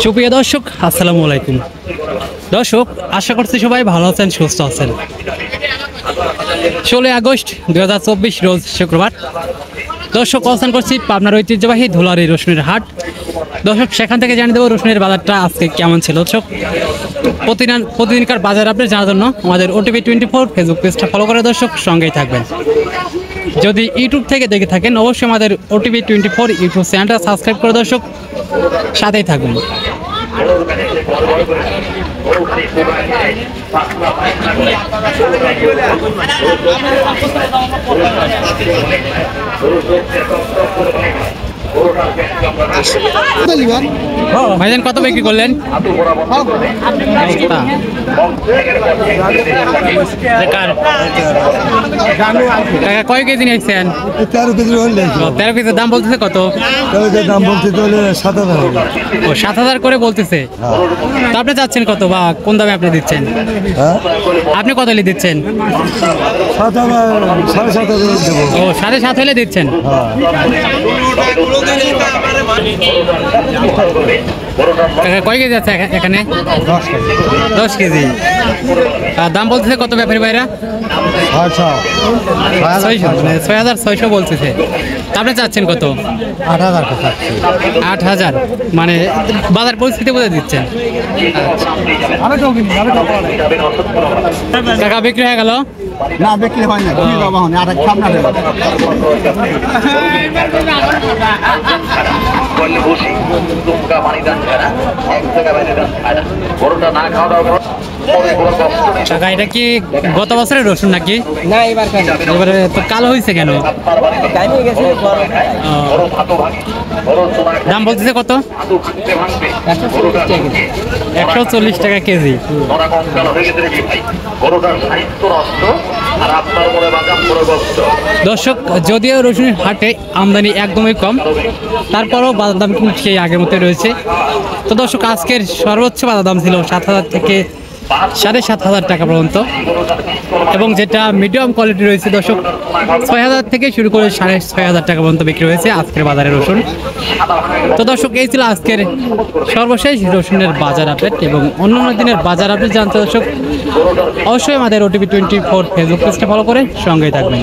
সুপ্রিয় দর্শক, আসসালামু আলাইকুম। দর্শক, আশা করছি সবাই ভালো আছেন, সুস্থ আছেন। 16 আগস্ট 2024 রোজ শুক্রবার। দর্শক, অবস্থান করছি পাবনার ঐতিহ্যবাহী ধুলারি রসুনের হাট। দর্শক, সেখান থেকে জানিয়ে দেবো রসুনের বাজারটা আজকে কেমন ছিল। দর্শক, প্রতিদিনকার বাজার আপডেট জানার জন্য আমাদের OTV 24 ফেসবুক পেজটা ফলো করে দর্শক সঙ্গেই থাকবেন। যদি ইউটিউব থেকে দেখে থাকেন অবশ্যই আমাদের OTV 24 ইউটিউব চ্যানেলটা সাবস্ক্রাইব করে দর্শক সাথেই থাকবেন। ভাইজান কত বিক্রি করলেন? কয় কেজি নিয়েছেন? 13 কেজি। 13 কেজির দাম বলতেছে কত? দাম বলতে 7,000। ও 7,000 করে বলতেছে। তো আপনি চাচ্ছেন কত বা কোন দামে আপনি দিচ্ছেন? আপনি কত হলে দিচ্ছেন? 7,500 দেবো। ও 7,500 হলে দিচ্ছেন। কয় কেজি আছে এখানে? 10 কেজি। দাম বলতেছে কত ব্যাপারী ভাইরা? 6,600 বলতেছে। আপনি চাচ্ছেন কত? 8,000। মানে বাজার পরিস্থিতি বোঝা দিচ্ছেন। টাকা বিক্রি হয়ে গেল? না, বিক্রি হয় না। টাকা এটা কি গত বছরের রসুন নাকি? না, এবারে তো কালো হয়েছে কেন? দাম বলতেছে কত? 140 টাকা কেজি। দর্শক, যদিও রসুনের হাটে আমদানি একদমই কম, তারপরও বাজার দাম কিন্তু সেই আগের মতো রয়েছে। তো দর্শক, আজকের সর্বোচ্চ বাজার দাম ছিল 7,000 থেকে 7,500 টাকা পর্যন্ত, এবং যেটা মিডিয়াম কোয়ালিটি রয়েছে দর্শক 6,000 থেকে শুরু করে 6,500 টাকা পর্যন্ত বিক্রি হয়েছে আজকের বাজারে রসুন। তো দর্শক, এই ছিল আজকের সর্বশেষ রসুনের বাজার আপডেট, এবং অন্যান্য দিনের বাজার আপডেট জানতে দর্শক অবশ্যই আমাদের OTV 24 ফেসবুক পেজটা ফলো করে সঙ্গেই থাকবেন।